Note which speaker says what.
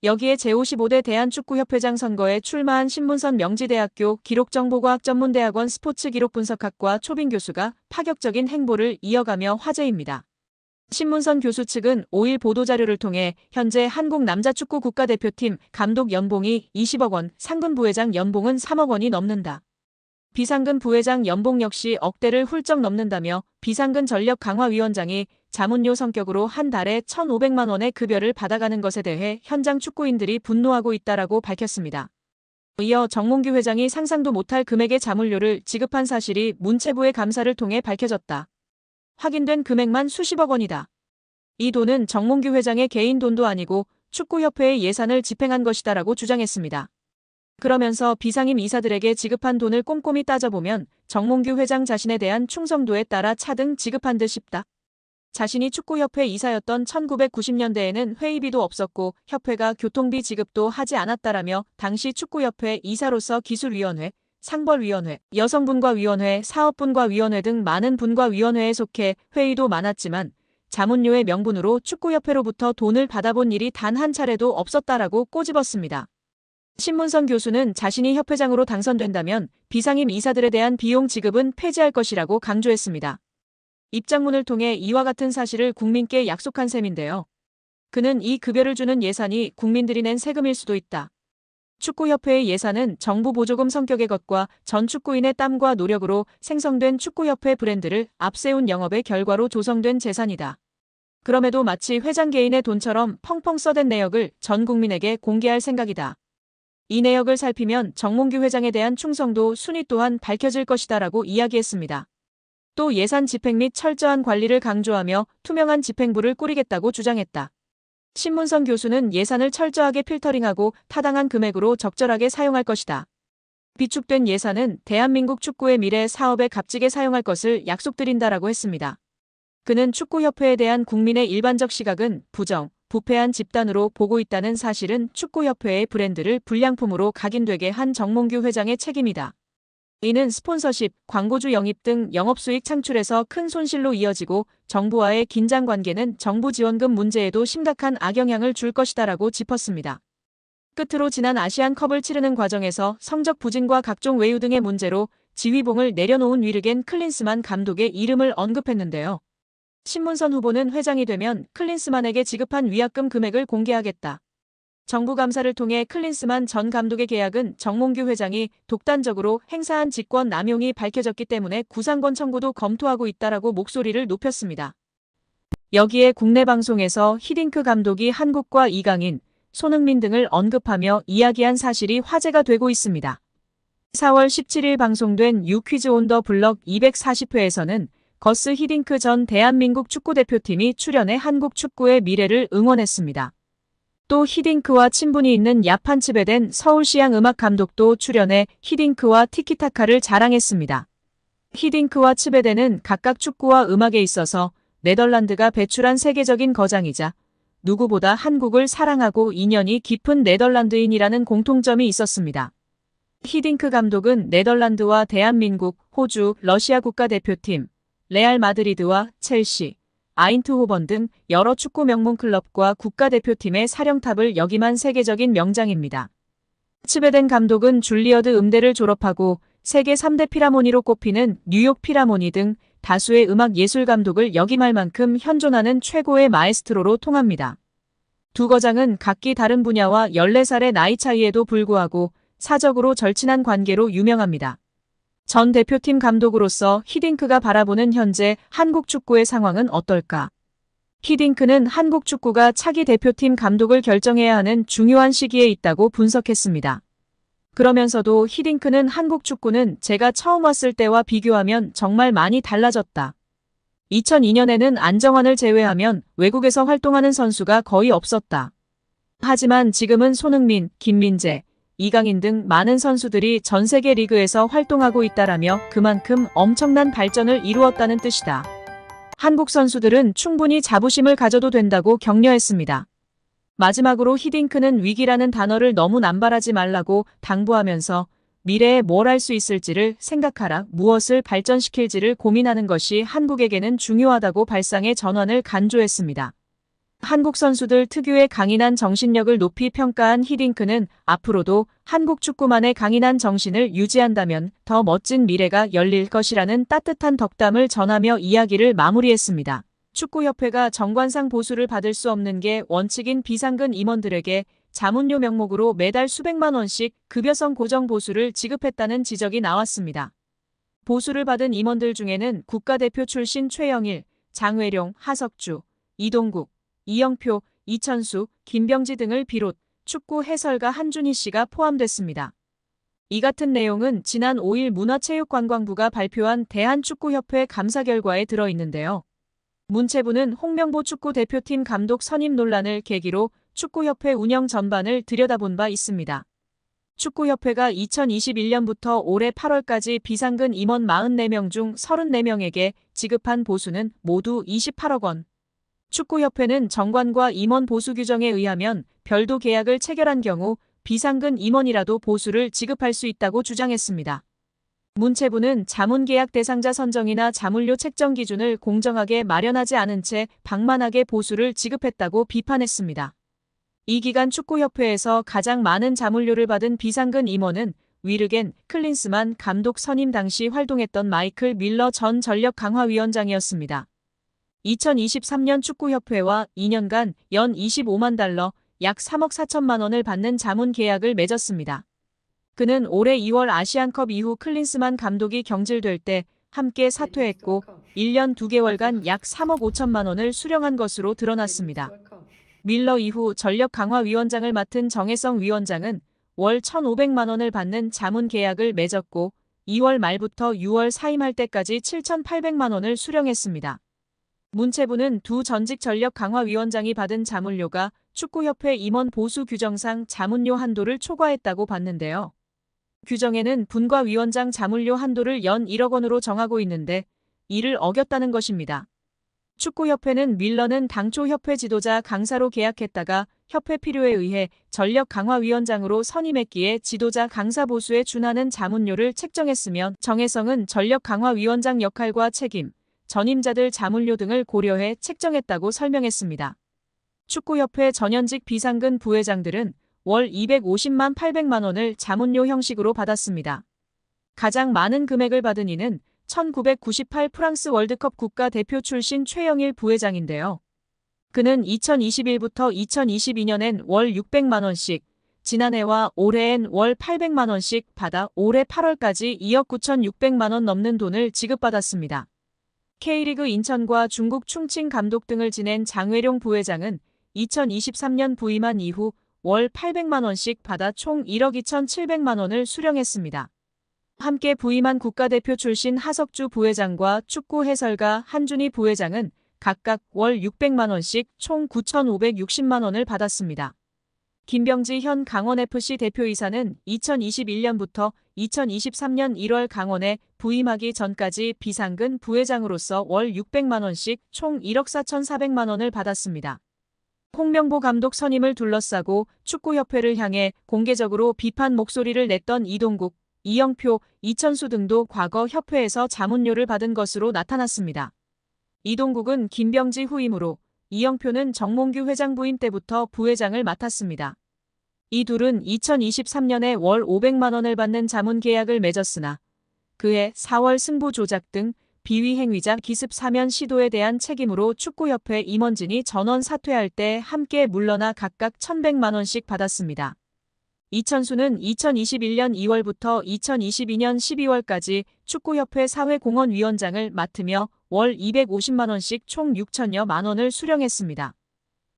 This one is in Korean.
Speaker 1: 여기에 제55대 대한축구협회장 선거에 출마한 신문선 명지대학교 기록정보과학전문대학원 스포츠기록분석학과 초빙 교수가 파격적인 행보를 이어가며 화제입니다. 신문선 교수 측은 5일 보도자료를 통해 현재 한국 남자축구 국가대표팀 감독 연봉이 20억 원, 상근 부회장 연봉은 3억 원이 넘는다. 비상근 부회장 연봉 역시 억대를 훌쩍 넘는다며 비상근 전력강화위원장이 자문료 성격으로 한 달에 1,500만 원의 급여를 받아가는 것에 대해 현장 축구인들이 분노하고 있다라고 밝혔습니다. 이어 정몽규 회장이 상상도 못할 금액의 자문료를 지급한 사실이 문체부의 감사를 통해 밝혀졌다. 확인된 금액만 수십억 원이다. 이 돈은 정몽규 회장의 개인 돈도 아니고 축구협회의 예산을 집행한 것이다라고 주장했습니다. 그러면서 비상임 이사들에게 지급한 돈을 꼼꼼히 따져보면 정몽규 회장 자신에 대한 충성도에 따라 차등 지급한 듯 싶다. 자신이 축구협회 이사였던 1990년대에는 회의비도 없었고 협회가 교통비 지급도 하지 않았다라며 당시 축구협회 이사로서 기술위원회, 상벌위원회, 여성분과위원회, 사업분과위원회 등 많은 분과위원회에 속해 회의도 많았지만 자문료의 명분으로 축구협회로부터 돈을 받아본 일이 단 한 차례도 없었다라고 꼬집었습니다. 신문선 교수는 자신이 협회장으로 당선된다면 비상임 이사들에 대한 비용 지급은 폐지할 것이라고 강조했습니다. 입장문을 통해 이와 같은 사실을 국민께 약속한 셈인데요. 그는 이 급여를 주는 예산이 국민들이 낸 세금일 수도 있다. 축구협회의 예산은 정부 보조금 성격의 것과 전 축구인의 땀과 노력으로 생성된 축구협회 브랜드를 앞세운 영업의 결과로 조성된 재산이다. 그럼에도 마치 회장 개인의 돈처럼 펑펑 써댄 내역을 전 국민에게 공개할 생각이다. 이 내역을 살피면 정몽규 회장에 대한 충성도 순위 또한 밝혀질 것이다라고 이야기했습니다. 또 예산 집행 및 철저한 관리를 강조하며 투명한 집행부를 꾸리겠다고 주장했다. 신문선 교수는 예산을 철저하게 필터링하고 타당한 금액으로 적절하게 사용할 것이다. 비축된 예산은 대한민국 축구의 미래 사업에 값지게 사용할 것을 약속드린다라고 했습니다. 그는 축구협회에 대한 국민의 일반적 시각은 부정, 부패한 집단으로 보고 있다는 사실은 축구협회의 브랜드를 불량품으로 각인되게 한 정몽규 회장의 책임이다. 이는 스폰서십, 광고주 영입 등 영업수익 창출에서 큰 손실로 이어지고 정부와의 긴장 관계는 정부 지원금 문제에도 심각한 악영향을 줄 것이다라고 짚었습니다. 끝으로 지난 아시안컵을 치르는 과정에서 성적 부진과 각종 외유 등의 문제로 지휘봉을 내려놓은 위르겐 클린스만 감독의 이름을 언급했는데요. 신문선 후보는 회장이 되면 클린스만에게 지급한 위약금 금액을 공개하겠다. 정부 감사를 통해 클린스만 전 감독의 계약은 정몽규 회장이 독단적으로 행사한 직권 남용이 밝혀졌기 때문에 구상권 청구도 검토하고 있다라고 목소리를 높였습니다. 여기에 국내 방송에서 히딩크 감독이 한국과 이강인, 손흥민 등을 언급하며 이야기한 사실이 화제가 되고 있습니다. 4월 17일 방송된 유퀴즈 온 더 블럭 240회에서는 거스 히딩크 전 대한민국 축구대표팀이 출연해 한국 축구의 미래를 응원했습니다. 또 히딩크와 친분이 있는 야판 츠베덴 서울시향 음악 감독도 출연해 히딩크와 티키타카를 자랑했습니다. 히딩크와 츠베덴은 각각 축구와 음악에 있어서 네덜란드가 배출한 세계적인 거장이자 누구보다 한국을 사랑하고 인연이 깊은 네덜란드인이라는 공통점이 있었습니다. 히딩크 감독은 네덜란드와 대한민국, 호주, 러시아 국가대표팀, 레알 마드리드와 첼시, 아인트호번 등 여러 축구 명문 클럽과 국가대표팀의 사령탑을 역임한 세계적인 명장입니다. 츠베덴 감독은 줄리어드 음대를 졸업하고 세계 3대 피라모니로 꼽히는 뉴욕 피라모니 등 다수의 음악 예술 감독을 역임할 만큼 현존하는 최고의 마에스트로로 통합니다. 두 거장은 각기 다른 분야와 14살의 나이 차이에도 불구하고 사적으로 절친한 관계로 유명합니다. 전 대표팀 감독으로서 히딩크가 바라보는 현재 한국 축구의 상황은 어떨까? 히딩크는 한국 축구가 차기 대표팀 감독을 결정해야 하는 중요한 시기에 있다고 분석했습니다. 그러면서도 히딩크는 한국 축구는 제가 처음 왔을 때와 비교하면 정말 많이 달라졌다. 2002년에는 안정환을 제외하면 외국에서 활동하는 선수가 거의 없었다. 하지만 지금은 손흥민, 김민재, 이강인 등 많은 선수들이 전 세계 리그에서 활동하고 있다라며 그만큼 엄청난 발전을 이루었다는 뜻이다. 한국 선수들은 충분히 자부심을 가져도 된다고 격려했습니다. 마지막으로 히딩크는 위기라는 단어를 너무 남발하지 말라고 당부하면서 미래에 뭘 할 수 있을지를 생각하라, 무엇을 발전시킬지를 고민하는 것이 한국에게는 중요하다고 발상의 전환을 간조했습니다. 한국 선수들 특유의 강인한 정신력을 높이 평가한 히딩크는 앞으로도 한국 축구만의 강인한 정신을 유지한다면 더 멋진 미래가 열릴 것이라는 따뜻한 덕담을 전하며 이야기를 마무리했습니다. 축구협회가 정관상 보수를 받을 수 없는 게 원칙인 비상근 임원들에게 자문료 명목으로 매달 수백만 원씩 급여성 고정 보수를 지급했다는 지적이 나왔습니다. 보수를 받은 임원들 중에는 국가대표 출신 최영일, 장회룡, 하석주, 이동국, 이영표, 이천수, 김병지 등을 비롯 축구 해설가 한준희 씨가 포함됐습니다. 이 같은 내용은 지난 5일 문화체육관광부가 발표한 대한축구협회 감사 결과에 들어있는데요. 문체부는 홍명보 축구대표팀 감독 선임 논란을 계기로 축구협회 운영 전반을 들여다본 바 있습니다. 축구협회가 2021년부터 올해 8월까지 비상근 임원 44명 중 34명에게 지급한 보수는 모두 28억 원. 축구협회는 정관과 임원 보수 규정에 의하면 별도 계약을 체결한 경우 비상근 임원이라도 보수를 지급할 수 있다고 주장했습니다. 문체부는 자문계약 대상자 선정이나 자문료 책정 기준을 공정하게 마련하지 않은 채 방만하게 보수를 지급했다고 비판했습니다. 이 기간 축구협회에서 가장 많은 자문료를 받은 비상근 임원은 위르겐 클린스만 감독 선임 당시 활동했던 마이클 밀러 전 전력강화위원장이었습니다. 2023년 축구협회와 2년간 연 25만 달러, 약 3억 4천만 원을 받는 자문 계약을 맺었습니다. 그는 올해 2월 아시안컵 이후 클린스만 감독이 경질될 때 함께 사퇴했고 1년 2개월간 약 3억 5천만 원을 수령한 것으로 드러났습니다. 밀러 이후 전력강화위원장을 맡은 정혜성 위원장은 월 1,500만 원을 받는 자문 계약을 맺었고 2월 말부터 6월 사임할 때까지 7,800만 원을 수령했습니다. 문체부는 두 전직 전력강화위원장이 받은 자문료가 축구협회 임원 보수 규정상 자문료 한도를 초과했다고 봤는데요. 규정에는 분과위원장 자문료 한도를 연 1억 원으로 정하고 있는데 이를 어겼다는 것입니다. 축구협회는 밀러는 당초 협회 지도자 강사로 계약했다가 협회 필요에 의해 전력강화위원장으로 선임했기에 지도자 강사 보수에 준하는 자문료를 책정했으며 정혜성은 전력강화위원장 역할과 책임, 전임자들 자문료 등을 고려해 책정했다고 설명했습니다. 축구협회 전현직 비상근 부회장들은 월 250만 800만 원을 자문료 형식으로 받았습니다. 가장 많은 금액을 받은 이는 1998 프랑스 월드컵 국가대표 출신 최영일 부회장인데요. 그는 2021부터 2022년엔 월 600만 원씩, 지난해와 올해엔 월 800만 원씩 받아 올해 8월까지 2억 9,600만 원 넘는 돈을 지급받았습니다. K리그 인천과 중국 충칭 감독 등을 지낸 장회룡 부회장은 2023년 부임한 이후 월 800만 원씩 받아 총 1억 2,700만 원을 수령했습니다. 함께 부임한 국가대표 출신 하석주 부회장과 축구 해설가 한준희 부회장은 각각 월 600만 원씩 총 9,560만 원을 받았습니다. 김병지 현 강원FC 대표이사는 2021년부터 2023년 1월 강원에 부임하기 전까지 비상근 부회장으로서 월 600만 원씩 총 1억 4,400만 원을 받았습니다. 홍명보 감독 선임을 둘러싸고 축구협회를 향해 공개적으로 비판 목소리를 냈던 이동국, 이영표, 이천수 등도 과거 협회에서 자문료를 받은 것으로 나타났습니다. 이동국은 김병지 후임으로, 이영표는 정몽규 회장 부임 때부터 부회장을 맡았습니다. 이 둘은 2023년에 월 500만 원을 받는 자문 계약을 맺었으나 그해 4월 승부 조작 등 비위 행위자 기습 사면 시도에 대한 책임으로 축구협회 임원진이 전원 사퇴할 때 함께 물러나 각각 1,100만 원씩 받았습니다. 이천수는 2021년 2월부터 2022년 12월까지 축구협회 사회공헌위원장을 맡으며 월 250만 원씩 총 6천여만 원을 수령했습니다.